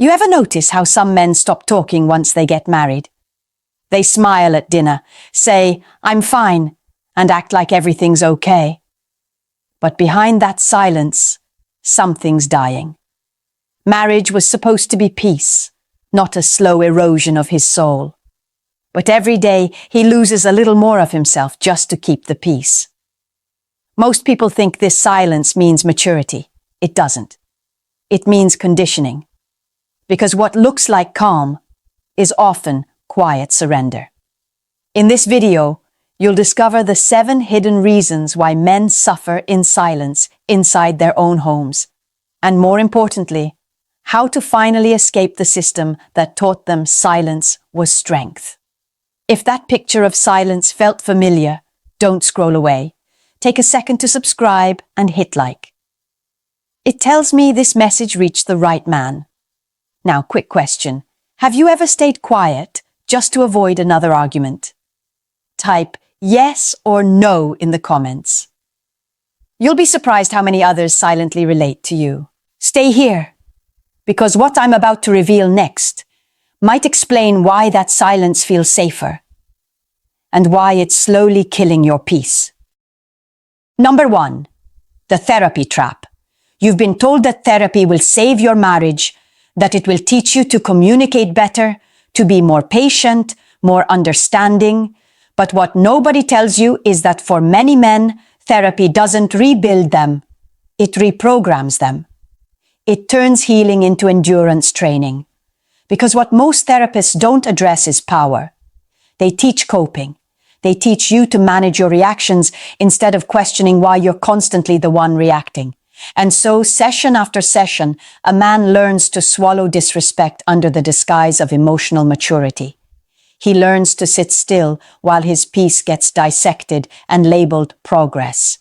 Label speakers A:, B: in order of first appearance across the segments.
A: You ever notice how some men stop talking once they get married? They smile at dinner, say, "I'm fine," and act like everything's okay. But behind that silence, something's dying. Marriage was supposed to be peace, not a slow erosion of his soul. But every day he loses a little more of himself just to keep the peace. Most people think this silence means maturity. It doesn't. It means conditioning. Because what looks like calm is often quiet surrender. In this video, you'll discover the 7 hidden reasons why men suffer in silence inside their own homes, and more importantly, how to finally escape the system that taught them silence was strength. If that picture of silence felt familiar, don't scroll away. Take a second to subscribe and hit like. It tells me this message reached the right man. Now, quick question. Have you ever stayed quiet just to avoid another argument? Type yes or no in the comments. You'll be surprised how many others silently relate to you. Stay here, because what I'm about to reveal next might explain why that silence feels safer and why it's slowly killing your peace. Number 1, the therapy trap. You've been told that therapy will save your marriage, that it will teach you to communicate better, to be more patient, more understanding. But what nobody tells you is that for many men, therapy doesn't rebuild them. It reprograms them. It turns healing into endurance training. Because what most therapists don't address is power. They teach coping. They teach you to manage your reactions instead of questioning why you're constantly the one reacting. And so, session after session, a man learns to swallow disrespect under the disguise of emotional maturity. He learns to sit still while his peace gets dissected and labeled progress.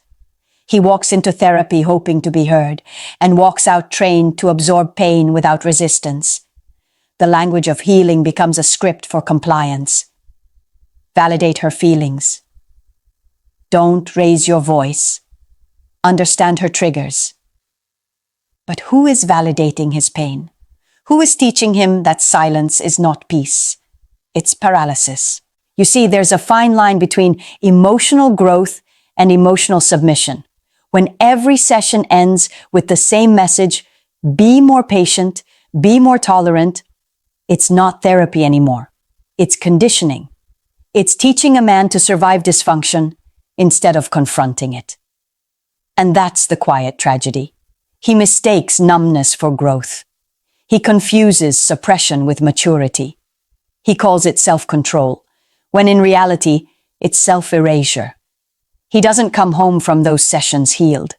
A: He walks into therapy hoping to be heard, and walks out trained to absorb pain without resistance. The language of healing becomes a script for compliance. Validate her feelings. Don't raise your voice. Understand her triggers. But who is validating his pain? Who is teaching him that silence is not peace? It's paralysis. You see, there's a fine line between emotional growth and emotional submission. When every session ends with the same message, be more patient, be more tolerant, it's not therapy anymore. It's conditioning. It's teaching a man to survive dysfunction instead of confronting it. And that's the quiet tragedy. He mistakes numbness for growth. He confuses suppression with maturity. He calls it self-control, when in reality, it's self-erasure. He doesn't come home from those sessions healed.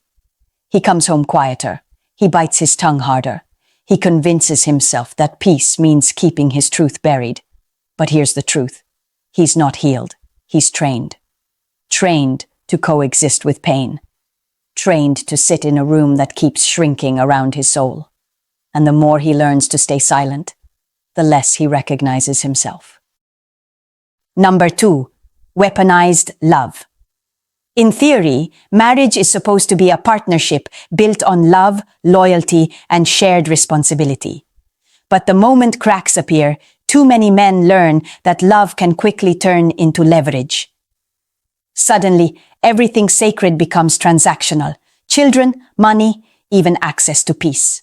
A: He comes home quieter. He bites his tongue harder. He convinces himself that peace means keeping his truth buried. But here's the truth. He's not healed. He's trained. Trained to coexist with pain. Trained to sit in a room that keeps shrinking around his soul. And the more he learns to stay silent, the less he recognizes himself. Number 2, weaponized love. In theory, marriage is supposed to be a partnership built on love, loyalty, and shared responsibility. But the moment cracks appear, too many men learn that love can quickly turn into leverage. Suddenly, everything sacred becomes transactional. Children, money, even access to peace.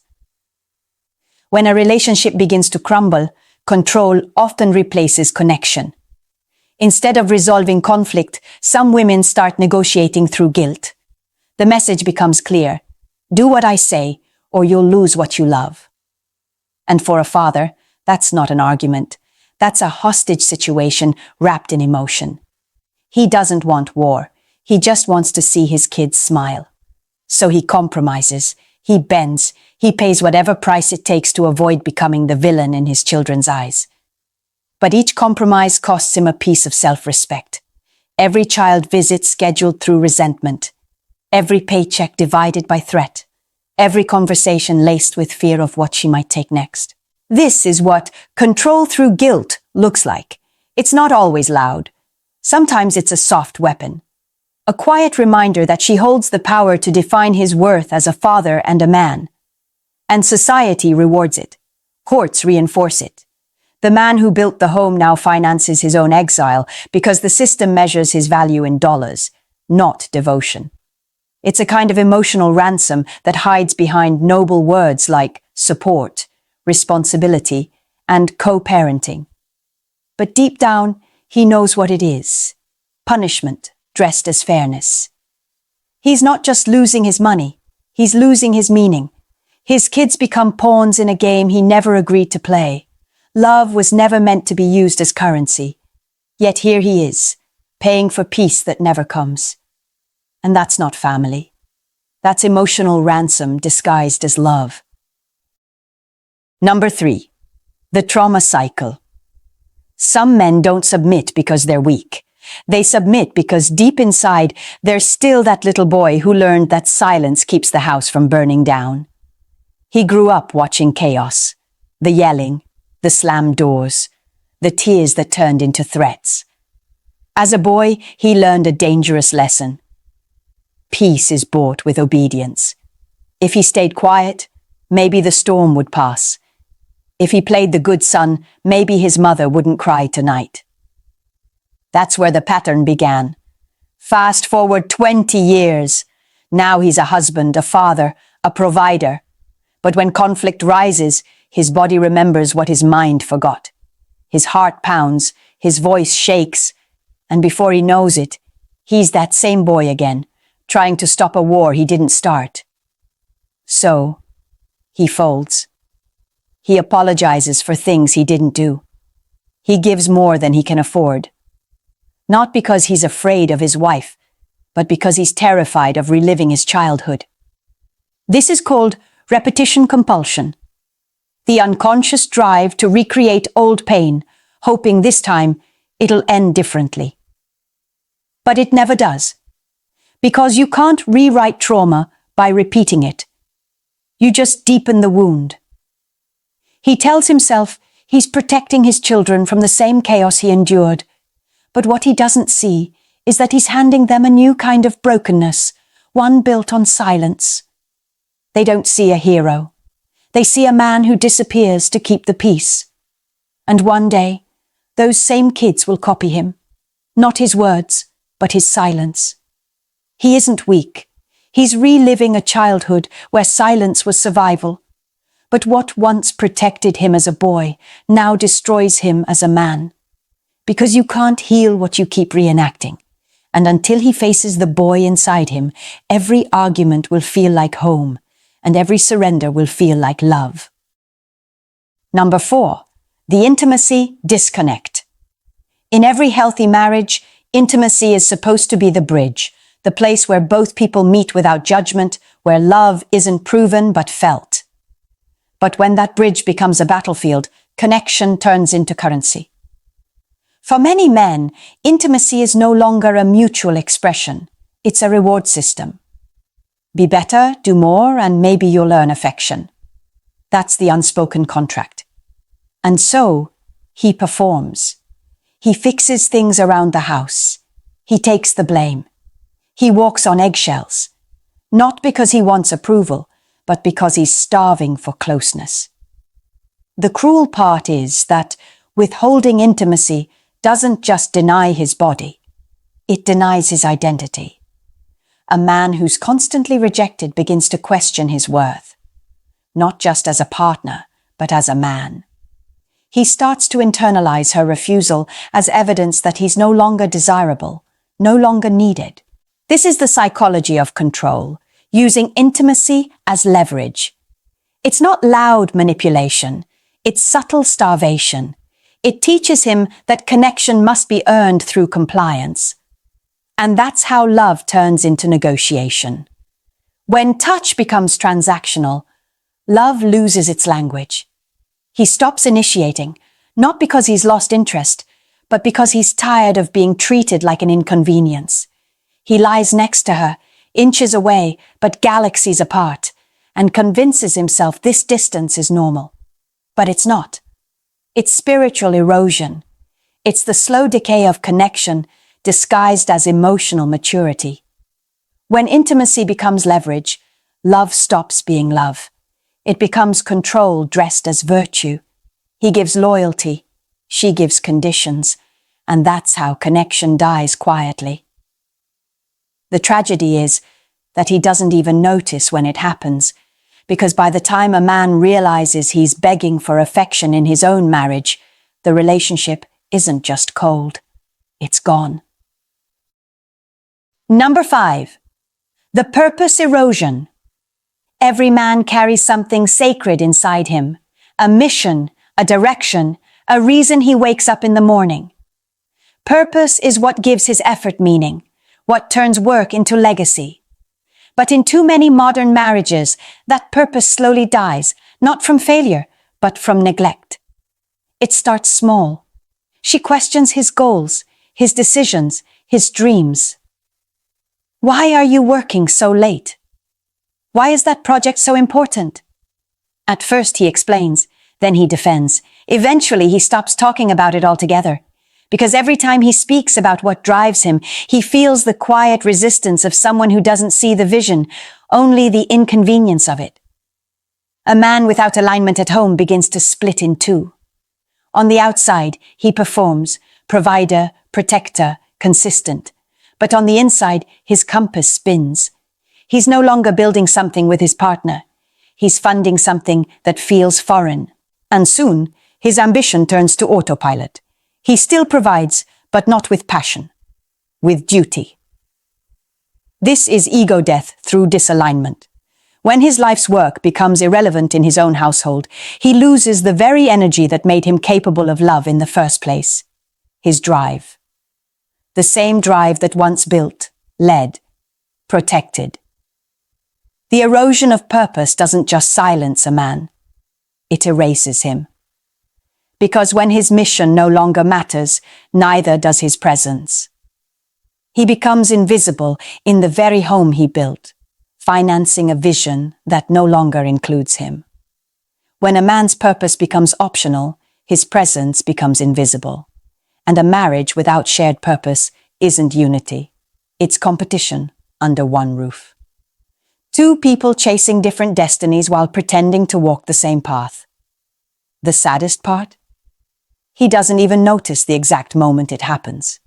A: When a relationship begins to crumble, control often replaces connection. Instead of resolving conflict, some women start negotiating through guilt. The message becomes clear. Do what I say, or you'll lose what you love. And for a father, that's not an argument. That's a hostage situation wrapped in emotion. He doesn't want war. He just wants to see his kids smile. So he compromises, he bends, he pays whatever price it takes to avoid becoming the villain in his children's eyes. But each compromise costs him a piece of self-respect. Every child visit scheduled through resentment. Every paycheck divided by threat. Every conversation laced with fear of what she might take next. This is what control through guilt looks like. It's not always loud. Sometimes it's a soft weapon. A quiet reminder that she holds the power to define his worth as a father and a man. And society rewards it. Courts reinforce it. The man who built the home now finances his own exile because the system measures his value in dollars, not devotion. It's a kind of emotional ransom that hides behind noble words like support, responsibility, and co-parenting. But deep down, he knows what it is: punishment dressed as fairness. He's not just losing his money, he's losing his meaning. His kids become pawns in a game he never agreed to play. Love was never meant to be used as currency. Yet here he is, paying for peace that never comes. And that's not family. That's emotional ransom disguised as love. Number 3, the trauma cycle. Some men don't submit because they're weak. They submit because deep inside, there's still that little boy who learned that silence keeps the house from burning down. He grew up watching chaos, the yelling, the slammed doors, the tears that turned into threats. As a boy, he learned a dangerous lesson. Peace is bought with obedience. If he stayed quiet, maybe the storm would pass. If he played the good son, maybe his mother wouldn't cry tonight. That's where the pattern began. Fast forward 20 years. Now he's a husband, a father, a provider. But when conflict rises, his body remembers what his mind forgot. His heart pounds, his voice shakes, and before he knows it, he's that same boy again, trying to stop a war he didn't start. So, he folds. He apologizes for things he didn't do. He gives more than he can afford. Not because he's afraid of his wife, but because he's terrified of reliving his childhood. This is called repetition compulsion. The unconscious drive to recreate old pain, hoping this time it'll end differently. But it never does. Because you can't rewrite trauma by repeating it. You just deepen the wound. He tells himself he's protecting his children from the same chaos he endured. But what he doesn't see is that he's handing them a new kind of brokenness, one built on silence. They don't see a hero. They see a man who disappears to keep the peace. And one day, those same kids will copy him. Not his words, but his silence. He isn't weak. He's reliving a childhood where silence was survival. But what once protected him as a boy now destroys him as a man. Because you can't heal what you keep reenacting. And until he faces the boy inside him, every argument will feel like home, and every surrender will feel like love. Number 4, the intimacy disconnect. In every healthy marriage, intimacy is supposed to be the bridge, the place where both people meet without judgment, where love isn't proven but felt. But when that bridge becomes a battlefield, connection turns into currency. For many men, intimacy is no longer a mutual expression. It's a reward system. Be better, do more, and maybe you'll earn affection. That's the unspoken contract. And so, he performs. He fixes things around the house. He takes the blame. He walks on eggshells. Not because he wants approval, but because he's starving for closeness. The cruel part is that withholding intimacy doesn't just deny his body. It denies his identity. A man who's constantly rejected begins to question his worth. Not just as a partner, but as a man. He starts to internalize her refusal as evidence that he's no longer desirable, no longer needed. This is the psychology of control, using intimacy as leverage. It's not loud manipulation, it's subtle starvation. It teaches him that connection must be earned through compliance. And that's how love turns into negotiation. When touch becomes transactional, love loses its language. He stops initiating, not because he's lost interest, but because he's tired of being treated like an inconvenience. He lies next to her, inches away, but galaxies apart, and convinces himself this distance is normal. But it's not. It's spiritual erosion. It's the slow decay of connection disguised as emotional maturity. When intimacy becomes leverage, love stops being love. It becomes control dressed as virtue. He gives loyalty, she gives conditions, and that's how connection dies quietly. The tragedy is that he doesn't even notice when it happens, because by the time a man realizes he's begging for affection in his own marriage, the relationship isn't just cold, it's gone. Number 5. The purpose erosion. Every man carries something sacred inside him, a mission, a direction, a reason he wakes up in the morning. Purpose is what gives his effort meaning, what turns work into legacy. But in too many modern marriages, that purpose slowly dies, not from failure, but from neglect. It starts small. She questions his goals, his decisions, his dreams. Why are you working so late? Why is that project so important? At first he explains, then he defends. Eventually he stops talking about it altogether. Because every time he speaks about what drives him, he feels the quiet resistance of someone who doesn't see the vision, only the inconvenience of it. A man without alignment at home begins to split in two. On the outside, he performs, provider, protector, consistent. But on the inside, his compass spins. He's no longer building something with his partner. He's funding something that feels foreign. And soon, his ambition turns to autopilot. He still provides, but not with passion, with duty. This is ego death through disalignment. When his life's work becomes irrelevant in his own household, he loses the very energy that made him capable of love in the first place. His drive. The same drive that once built, led, protected. The erosion of purpose doesn't just silence a man, it erases him. Because when his mission no longer matters, neither does his presence. He becomes invisible in the very home he built, financing a vision that no longer includes him. When a man's purpose becomes optional, his presence becomes invisible. And a marriage without shared purpose isn't unity. It's competition under one roof. Two people chasing different destinies while pretending to walk the same path. The saddest part? He doesn't even notice the exact moment it happens.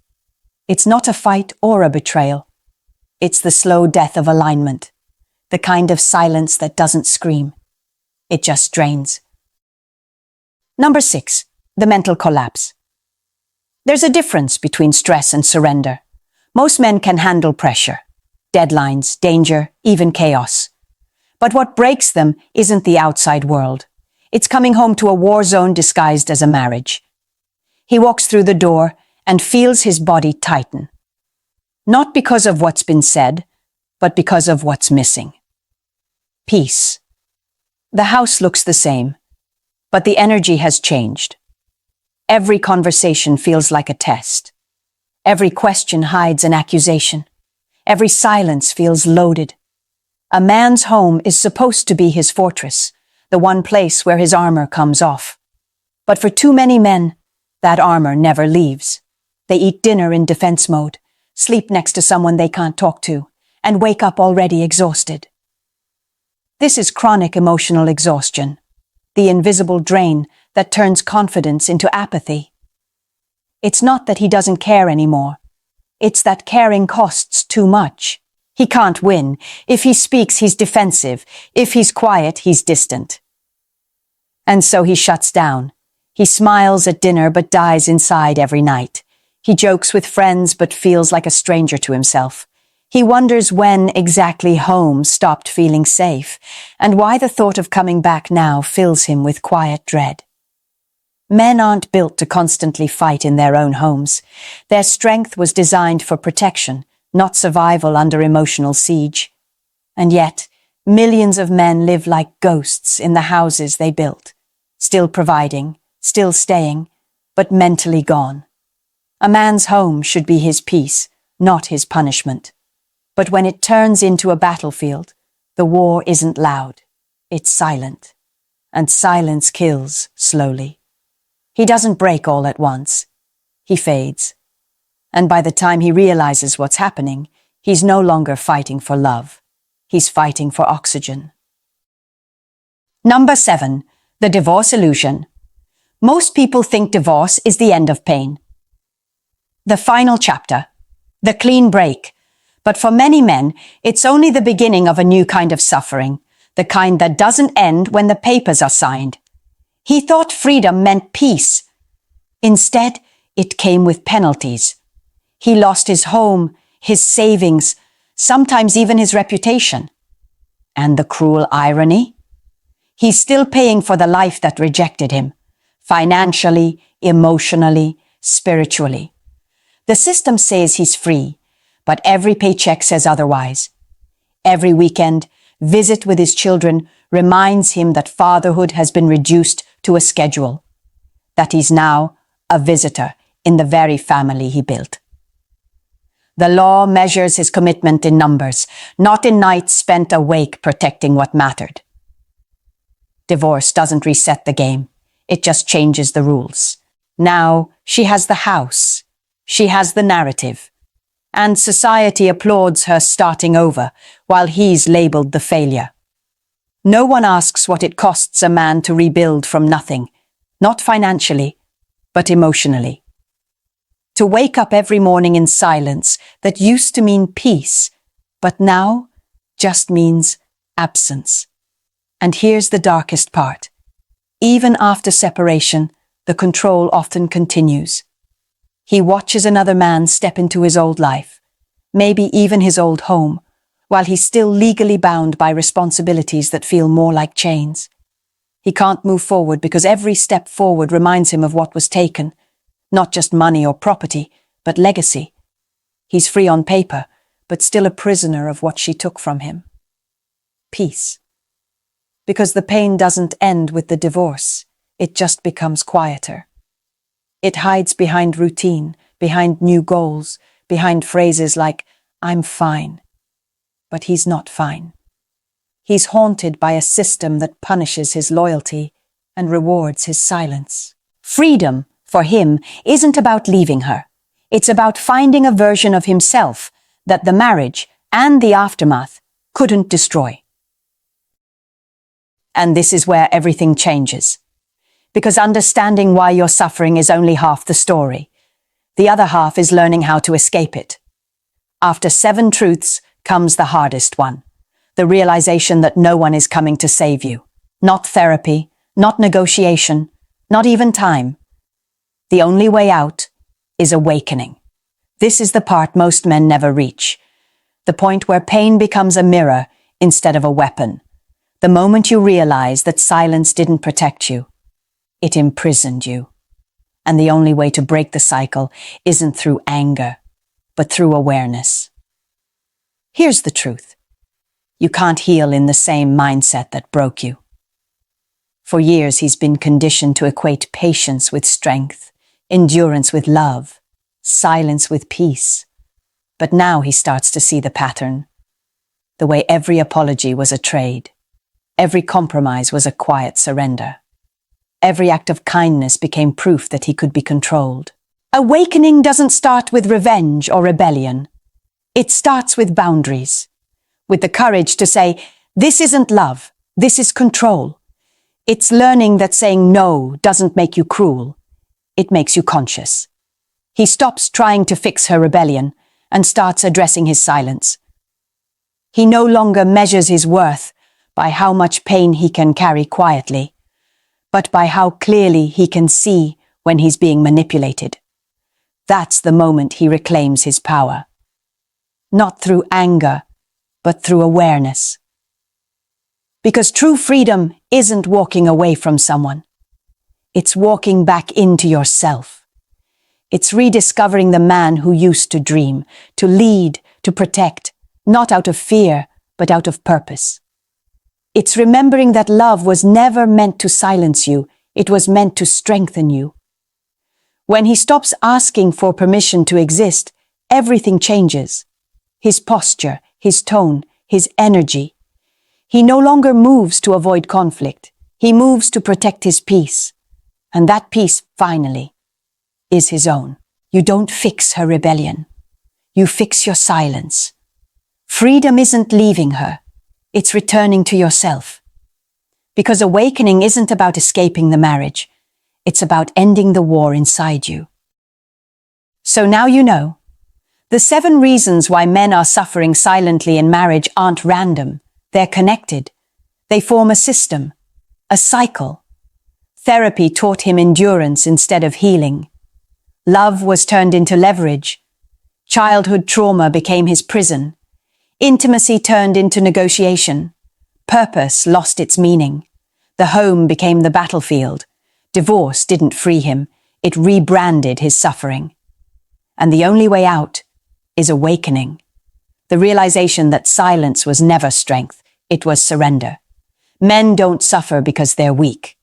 A: It's not a fight or a betrayal. It's the slow death of alignment, the kind of silence that doesn't scream. It just drains. Number 6, the mental collapse. There's a difference between stress and surrender. Most men can handle pressure, deadlines, danger, even chaos. But what breaks them isn't the outside world. It's coming home to a war zone disguised as a marriage. He walks through the door and feels his body tighten. Not because of what's been said, but because of what's missing. Peace. The house looks the same, but the energy has changed. Every conversation feels like a test. Every question hides an accusation. Every silence feels loaded. A man's home is supposed to be his fortress, the one place where his armor comes off. But for too many men, that armor never leaves. They eat dinner in defense mode, sleep next to someone they can't talk to, and wake up already exhausted. This is chronic emotional exhaustion, the invisible drain that turns confidence into apathy. It's not that he doesn't care anymore. It's that caring costs too much. He can't win. If he speaks, he's defensive. If he's quiet, he's distant. And so he shuts down. He smiles at dinner but dies inside every night. He jokes with friends but feels like a stranger to himself. He wonders when exactly home stopped feeling safe, and why the thought of coming back now fills him with quiet dread. Men aren't built to constantly fight in their own homes. Their strength was designed for protection, not survival under emotional siege. And yet, millions of men live like ghosts in the houses they built, still providing, still staying, but mentally gone. A man's home should be his peace, not his punishment. But when it turns into a battlefield, the war isn't loud, it's silent. And silence kills slowly. He doesn't break all at once. He fades. And by the time he realizes what's happening, he's no longer fighting for love. He's fighting for oxygen. Number 7. The divorce illusion. Most people think divorce is the end of pain. The final chapter. The clean break. But for many men, it's only the beginning of a new kind of suffering, the kind that doesn't end when the papers are signed. He thought freedom meant peace. Instead, it came with penalties. He lost his home, his savings, sometimes even his reputation. And the cruel irony? He's still paying for the life that rejected him, financially, emotionally, spiritually. The system says he's free, but every paycheck says otherwise. Every weekend, visit with his children reminds him that fatherhood has been reduced to a schedule, that he's now a visitor in the very family he built. The law measures his commitment in numbers, not in nights spent awake protecting what mattered. Divorce doesn't reset the game, it just changes the rules. Now she has the house, she has the narrative, and society applauds her starting over while he's labeled the failure. No one asks what it costs a man to rebuild from nothing, not financially, but emotionally. To wake up every morning in silence that used to mean peace, but now just means absence. And here's the darkest part. Even after separation, the control often continues. He watches another man step into his old life, maybe even his old home, while he's still legally bound by responsibilities that feel more like chains. He can't move forward because every step forward reminds him of what was taken, not just money or property, but legacy. He's free on paper, but still a prisoner of what she took from him. Peace. Because the pain doesn't end with the divorce, it just becomes quieter. It hides behind routine, behind new goals, behind phrases like, "I'm fine." But he's not fine. He's haunted by a system that punishes his loyalty and rewards his silence. Freedom, for him, isn't about leaving her. It's about finding a version of himself that the marriage and the aftermath couldn't destroy. And this is where everything changes. Because understanding why you're suffering is only half the story. The other half is learning how to escape it. After 7 truths comes the hardest one. The realization that no one is coming to save you. Not therapy, not negotiation, not even time. The only way out is awakening. This is the part most men never reach. The point where pain becomes a mirror instead of a weapon. The moment you realize that silence didn't protect you, it imprisoned you. And the only way to break the cycle isn't through anger, but through awareness. Here's the truth. You can't heal in the same mindset that broke you. For years, he's been conditioned to equate patience with strength, endurance with love, silence with peace. But now he starts to see the pattern. The way every apology was a trade. Every compromise was a quiet surrender. Every act of kindness became proof that he could be controlled. Awakening doesn't start with revenge or rebellion. It starts with boundaries. With the courage to say, this isn't love, this is control. It's learning that saying no doesn't make you cruel. It makes you conscious. He stops trying to fix her rebellion and starts addressing his silence. He no longer measures his worth by how much pain he can carry quietly, but by how clearly he can see when he's being manipulated. That's the moment he reclaims his power. Not through anger, but through awareness. Because true freedom isn't walking away from someone. It's walking back into yourself. It's rediscovering the man who used to dream, to lead, to protect, not out of fear, but out of purpose. It's remembering that love was never meant to silence you, it was meant to strengthen you. When he stops asking for permission to exist, everything changes. His posture, his tone, his energy. He no longer moves to avoid conflict. He moves to protect his peace. And that peace, finally, is his own. You don't fix her rebellion. You fix your silence. Freedom isn't leaving her. It's returning to yourself. Because awakening isn't about escaping the marriage. It's about ending the war inside you. So now you know. The 7 reasons why men are suffering silently in marriage aren't random. They're connected. They form a system, a cycle. Therapy taught him endurance instead of healing. Love was turned into leverage. Childhood trauma became his prison. Intimacy turned into negotiation. Purpose lost its meaning. The home became the battlefield. Divorce didn't free him. It rebranded his suffering. And the only way out is awakening. The realization that silence was never strength, it was surrender. Men don't suffer because they're weak.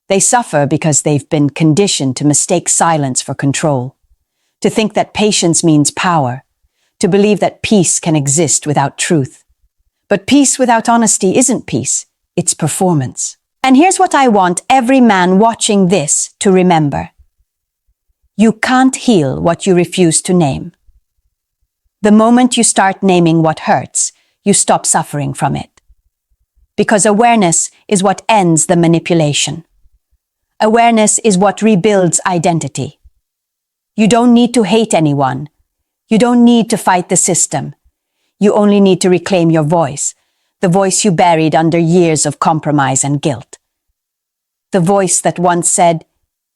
A: They suffer because they've been conditioned to mistake silence for control, to think that patience means power, to believe that peace can exist without truth. But peace without honesty isn't peace, it's performance. And here's what I want every man watching this to remember. You can't heal what you refuse to name. The moment you start naming what hurts, you stop suffering from it. Because awareness is what ends the manipulation. Awareness is what rebuilds identity. You don't need to hate anyone. You don't need to fight the system. You only need to reclaim your voice, the voice you buried under years of compromise and guilt. The voice that once said,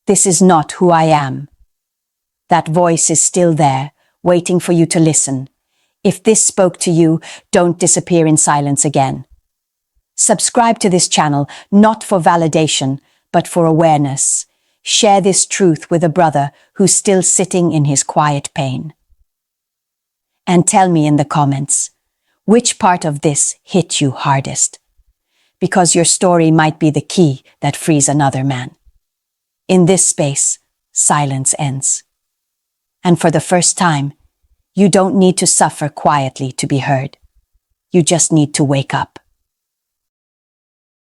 A: "This is not who I am." That voice is still there, waiting for you to listen. If this spoke to you, don't disappear in silence again. Subscribe to this channel, not for validation, but for awareness. Share this truth with a brother who's still sitting in his quiet pain. And tell me in the comments, which part of this hit you hardest? Because your story might be the key that frees another man. In this space, silence ends. And for the first time, you don't need to suffer quietly to be heard. You just need to wake up.